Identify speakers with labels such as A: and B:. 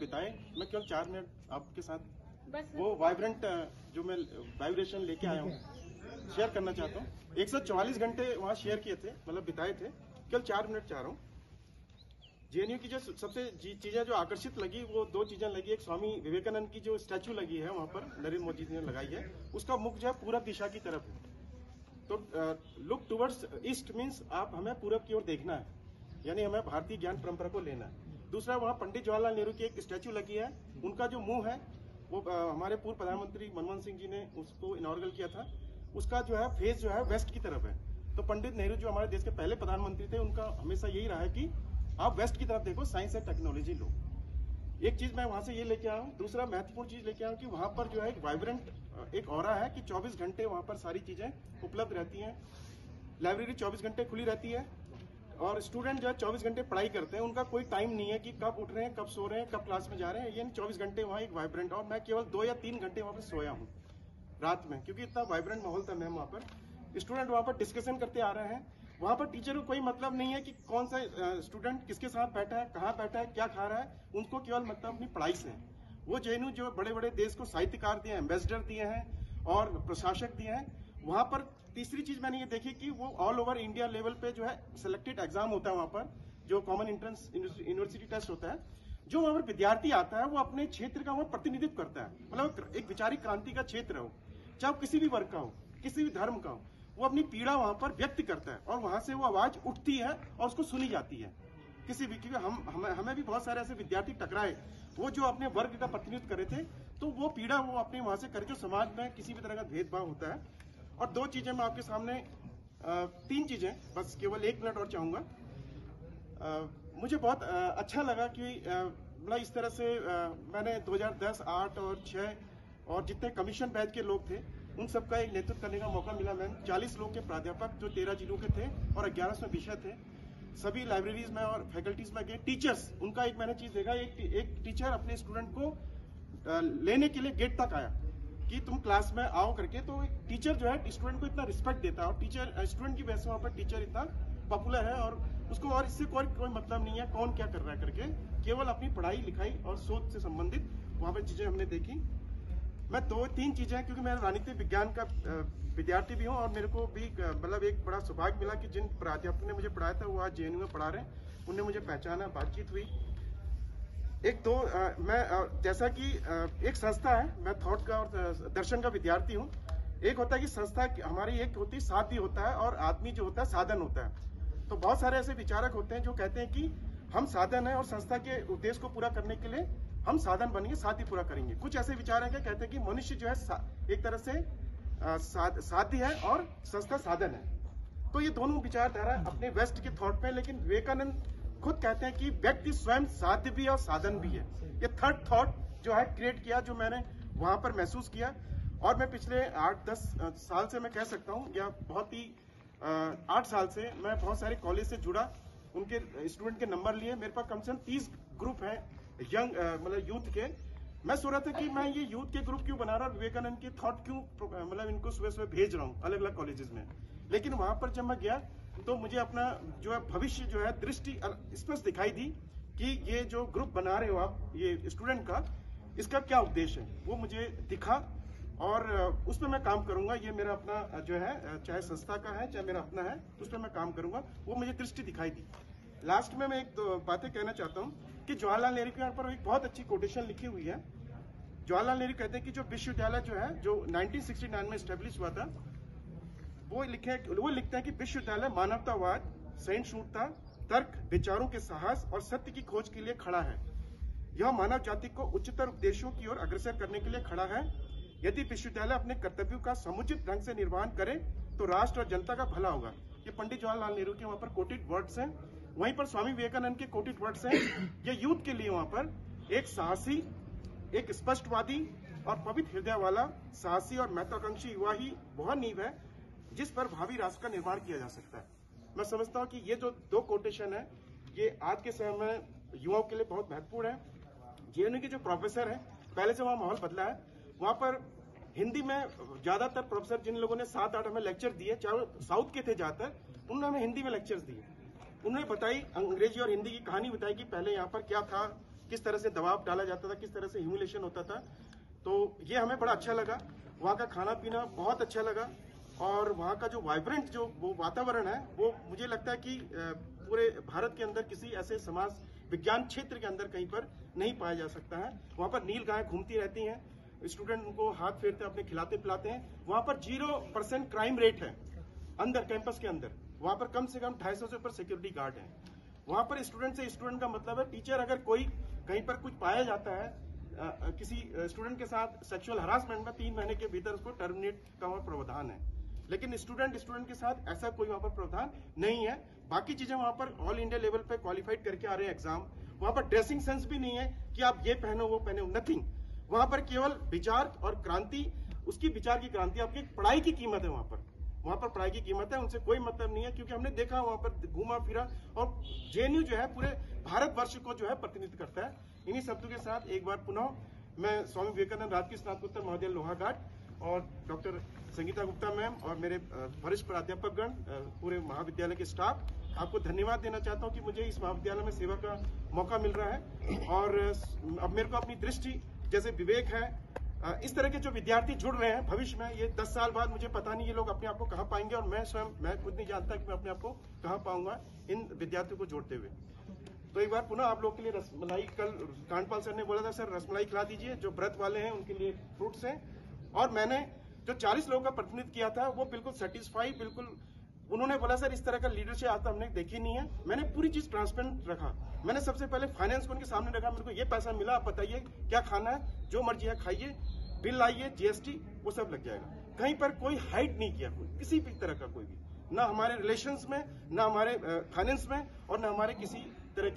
A: बिताए। मैं केवल 4 मिनट आपके साथ
B: बस
A: वो वाइब्रेंट जो मैं वाइब्रेशन लेके आया हूँ शेयर करना चाहता हूँ। 144 घंटे वहाँ शेयर किए थे, मतलब बिताए थे, केवल 4 मिनट चाह रहा हूँ। जेएनयू की जो सबसे चीजें जो आकर्षित लगी वो 2 चीजें लगी। एक स्वामी विवेकानंद की जो स्टैचू लगी है वहां पर, नरेंद्र मोदी जी ने लगाई है, उसका मुख जो है पूरब दिशा की तरफ है। तो लुक टुवर्ड्स ईस्ट मीन्स आप हमें पूरब की ओर देखना है, यानी हमें भारतीय ज्ञान परंपरा को लेना है। दूसरा, वहाँ पंडित जवाहरलाल नेहरू की एक स्टैचू लगी है, उनका जो मुंह है वो हमारे पूर्व प्रधानमंत्री मनमोहन सिंह जी ने उसको इनॉर्गल किया था, उसका जो है फेस जो है वेस्ट की तरफ है। तो पंडित नेहरू जो हमारे देश के पहले प्रधानमंत्री थे, उनका हमेशा यही रहा है कि आप वेस्ट की तरफ देखो, साइंस एंड टेक्नोलॉजी लो। एक चीज मैं वहां से ये लेके आया हूँ। दूसरा महत्वपूर्ण चीज लेके आया हूँ कि वहां पर जो है एक वाइब्रेंट एक ऑरा है कि 24 घंटे वहां पर सारी चीजें उपलब्ध रहती हैं। लाइब्रेरी 24 घंटे खुली रहती है और स्टूडेंट जो है 24 घंटे पढ़ाई करते हैं। उनका कोई टाइम नहीं है कि कब उठ रहे हैं, कब सो रहे हैं, कब क्लास में जा रहे हैं। ये 24 घंटे वहाँ एक वाइब्रेंट। और मैं केवल 2 या 3 घंटे वहाँ पर सोया हूँ रात में, क्योंकि इतना वाइब्रेंट माहौल था मैम वहाँ पर। स्टूडेंट वहाँ पर डिस्कशन करते आ रहे हैं। वहाँ पर टीचर को कोई मतलब नहीं है कि कौन सा स्टूडेंट किसके साथ बैठा है, कहाँ बैठा है, क्या खा रहा है। उनको केवल मतलब अपनी पढ़ाई से है। वो जेएनयू जो बड़े बड़े देश को साहित्यकार दिए हैं, एम्बेसडर दिए हैं और प्रशासक दिए हैं। वहां पर तीसरी चीज मैंने ये देखी कि वो ऑल ओवर इंडिया लेवल पे जो है सिलेक्टेड एग्जाम होता है वहां पर, जो कॉमन एंट्रेंस यूनिवर्सिटी टेस्ट होता है। जो वहां पर विद्यार्थी आता है वो अपने क्षेत्र का वहां प्रतिनिधित्व करता है, मतलब एक विचारिक क्रांति का क्षेत्र हो, चाहे किसी भी वर्ग का हो, किसी भी धर्म का हो, वो अपनी पीड़ा वहां पर व्यक्त करता है और वहां से वो आवाज उठती है और उसको सुनी जाती है किसी भी। क्योंकि हमें भी बहुत सारे ऐसे विद्यार्थी टकराए, वो जो अपने वर्ग का प्रतिनिधित्व करे थे, तो वो पीड़ा वो अपने वहां से करे, जो समाज में किसी भी तरह का भेदभाव होता है। और 2 चीजें मैं आपके सामने 3 चीजें बस केवल 1 मिनट और चाहूंगा। मुझे बहुत अच्छा लगा कि मतलब इस तरह से मैंने 2010, 8 और 6 और जितने कमीशन बैच के लोग थे उन सबका एक नेतृत्व करने का मौका मिला। मैम 40 लोग के प्राध्यापक जो 13 जिलों के थे और 11 विषय थे, सभी लाइब्रेरीज में और फैकल्टीज में गए। टीचर्स, उनका एक मैंने चीज देखा, एक टीचर अपने स्टूडेंट को लेने के लिए गेट तक आया कि तुम क्लास में आओ करके। तो एक टीचर जो है स्टूडेंट को इतना रिस्पेक्ट देता है और टीचर स्टूडेंट की वजह से वहां पर टीचर इतना पॉपुलर है और उसको और इससे कोई मतलब नहीं है कौन क्या कर रहा है करके, केवल अपनी पढ़ाई लिखाई और शोध से संबंधित वहां पर चीजें हमने देखी। मैं 2-3 चीजें, क्योंकि मैं राजनीतिक विज्ञान का विद्यार्थी भी हूँ और मेरे को भी मतलब एक बड़ा सौभाग्य मिला कि जिन प्राध्यापक ने मुझे पढ़ाया था वो आज जेएनयू में पढ़ा रहे हैं। उन्होंने मुझे पहचाना, बातचीत हुई। मैं जैसा कि एक संस्था है, मैं थॉट का और दर्शन का विद्यार्थी हूँ। एक होता है कि संस्था हमारी एक होती है साध्य होता है और आदमी जो होता है साधन होता है। तो बहुत सारे ऐसे विचारक होते हैं जो कहते हैं कि हम साधन है और संस्था के उद्देश्य को पूरा करने के लिए हम साधन बनेंगे, साध्य पूरा करेंगे। कुछ ऐसे विचारक है कहते हैं कि मनुष्य जो है एक तरह से साध्य है और संस्था साधन है। तो ये दोनों विचारधारा अपने वेस्ट के थॉट में, लेकिन विवेकानंद खुद कहते हैं कि व्यक्ति स्वयं साध्य भी है और साधन भी है। ये थर्ड थॉट जो है क्रिएट किया, जो मैंने वहां पर महसूस किया। और मैं पिछले 8-10 साल से मैं कह सकता हूँ, या बहुत ही 8 साल से मैं बहुत सारे कॉलेज से जुड़ा, उनके स्टूडेंट के नंबर लिए। मेरे पास कम से कम 30 ग्रुप हैं यंग मतलब यूथ के। मैं सोच रहा था कि मैं ये यूथ के ग्रुप क्यों बना रहा हूँ, विवेकानंद के थॉट क्यों मतलब इनको सुबह सुबह भेज रहा हूँ अलग अलग कॉलेजेस में। लेकिन वहां पर जब मैं गया तो मुझे अपना जो है भविष्य जो है दृष्टि स्पष्ट दिखाई दी कि ये जो ग्रुप बना रहे हो आप, ये स्टूडेंट का, इसका क्या उद्देश्य है, वो मुझे दिखा और उस पर मैं काम करूंगा। ये मेरा अपना जो है, चाहे संस्था का है चाहे मेरा अपना है, उस पर मैं काम करूंगा। वो मुझे दृष्टि दिखाई दी। लास्ट में मैं 1-2 बातें कहना चाहता हूँ कि जवाहरलाल नेहरू के यहाँ पर एक बहुत अच्छी कोटेशन लिखी हुई है। जवाहरलाल नेहरू कहते हैं कि जो विश्वविद्यालय जो है, जो 1969 में स्टेब्लिश हुआ था, वो लिखते हैं कि विश्वविद्यालय मानवतावाद, सहिष्णुता, तर्क, विचारों के साहस और सत्य की खोज के लिए खड़ा है। यह मानव जाति को उच्चतर उद्देश्यों की ओर अग्रसर करने के लिए खड़ा है। यदि विश्वविद्यालय अपने कर्तव्यों का समुचित ढंग से निर्वहन करे तो राष्ट्र और जनता का भला होगा। ये पंडित जवाहरलाल नेहरू के वहां पर कोटेड वर्ड्स हैं। वहीं पर स्वामी विवेकानंद के कोटेड वर्ड्स हैं। ये यूथ के लिए वहां पर एक साहसी, एक स्पष्टवादी और पवित्र हृदय वाला साहसी और महत्वाकांक्षी युवा ही वह नींव है जिस पर भावी राष्ट्र का निर्माण किया जा सकता है। मैं समझता हूं कि ये जो 2 कोटेशन है, ये आज के समय में युवाओं के लिए बहुत महत्वपूर्ण है। जेएनयू के जो प्रोफेसर है, पहले से वहां माहौल बदला है। वहां पर हिंदी में ज्यादातर प्रोफेसर, जिन लोगों ने 7-8 हमें लेक्चर दिए, चाहे वो साउथ के थे ज्यादातर, उन्होंने हमें हिंदी में लेक्चर्स दिए। उन्होंने बताई, अंग्रेजी और हिंदी की कहानी बताई कि पहले यहाँ पर क्या था, किस तरह से दबाव डाला जाता था, किस तरह से ह्यूमिलेशन होता था। तो ये हमें बड़ा अच्छा लगा। वहाँ का खाना पीना बहुत अच्छा लगा और वहाँ का जो वाइब्रेंट जो वो वातावरण है वो मुझे लगता है कि पूरे भारत के अंदर किसी ऐसे समाज विज्ञान क्षेत्र के अंदर कहीं पर नहीं पाया जा सकता है। वहाँ पर नील गायें घूमती रहती हैं, स्टूडेंट उनको हाथ फेरते हैं, अपने खिलाते पिलाते हैं। वहाँ पर 0% क्राइम रेट है अंदर कैंपस के अंदर। वहाँ पर कम से कम 250 से ऊपर सिक्योरिटी गार्ड है। वहाँ पर स्टूडेंट से स्टूडेंट का मतलब है टीचर अगर कोई कहीं पर कुछ पाया जाता है किसी स्टूडेंट के साथ सेक्सुअल हरासमेंट में 3 महीने के भीतर उसको टर्मिनेट का वहाँ प्रावधान है। लेकिन स्टूडेंट के साथ ऐसा कोई वहाँ पर प्रावधान नहीं है। बाकी चीजें वहाँ पर ऑल इंडिया लेवल पे क्वालिफाइड करके आ रहे हैं एग्जाम। वहाँ पर ड्रेसिंग सेंस भी नहीं है कि आप ये पहनो वो पहनो, नथिंग। वहाँ पर केवल विचार और क्रांति, उसकी विचार की क्रांति, आपकी पढ़ाई की कीमत है। वहाँ पर पढ़ाई की कीमत है, उनसे कोई मतलब नहीं है। क्योंकि हमने देखा वहाँ पर घूमा फिरा और जेएनयू जो है पूरे भारतवर्ष को जो है प्रतिनिधित्व करता है। इन्हीं शब्दों के साथ एक बार पुनः मैं स्वामी विवेकानंद राजकीय स्नातकोत्तर महाविद्यालय लोहाघाट और डॉक्टर संगीता गुप्ता मैम और मेरे वरिष्ठ प्राध्यापकगण, पूरे महाविद्यालय के स्टाफ, आपको धन्यवाद देना चाहता हूं कि मुझे इस महाविद्यालय में सेवा का मौका मिल रहा है। और अब मेरे को अपनी दृष्टि जैसे विवेक है, इस तरह के जो विद्यार्थी जुड़ रहे हैं भविष्य में, ये 10 साल बाद मुझे पता नहीं ये लोग अपने आप को कहाँ पाएंगे और मैं खुद नहीं जानता कि मैं अपने आप को कहाँ पाऊंगा इन विद्यार्थियों को जोड़ते हुए। तो एक बार पुनः आप लोग के लिए रसमलाई, कल कांडपाल सर ने बोला था सर रसमलाई खिला दीजिए, जो व्रत वाले हैं उनके लिए फ्रूट्स हैं। और मैंने जो 40 लोगों का प्रतिनिधित्व किया था वो बिल्कुल सेटिस्फाई, बिल्कुल उन्होंने बोला सर इस तरह का लीडरशिप आज तक हमने देखी नहीं है। मैंने पूरी चीज ट्रांसपेरेंट रखा। मैंने सबसे पहले फाइनेंस को उनके सामने रखा, मेरे को ये पैसा मिला, आप बताइए क्या खाना है, जो मर्जी है खाइए, बिल लाइए, जीएसटी वो सब लग जाएगा। कहीं पर कोई हाइड नहीं किया, कोई किसी भी तरह का कोई भी, ना हमारे रिलेशंस में, ना हमारे फाइनेंस में और ना हमारे किसी तरह के